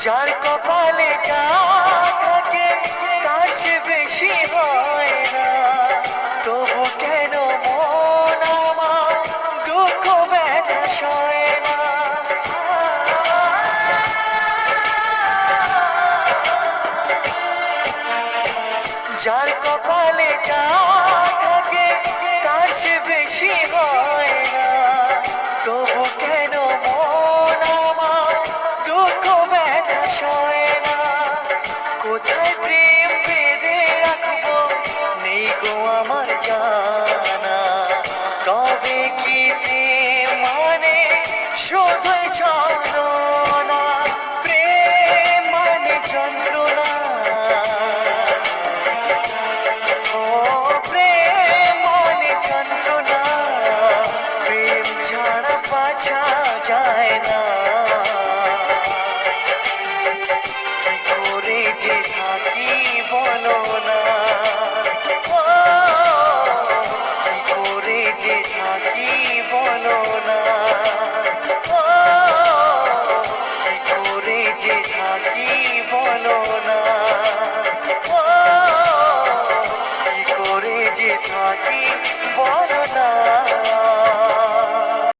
যার কপালে যা থাকে তার চেয়ে বেশি হয় না, তবু কেন মন আমার দুঃখ ব্যথা সয় না। যার কপালে যা থাকে তার চেয়ে বেশি হয় না, তবু কেন মন আমার দুঃখ ব্যথা সয় না। কোথায় প্রেম বেঁধে রাখবো নেই গো আমার জান।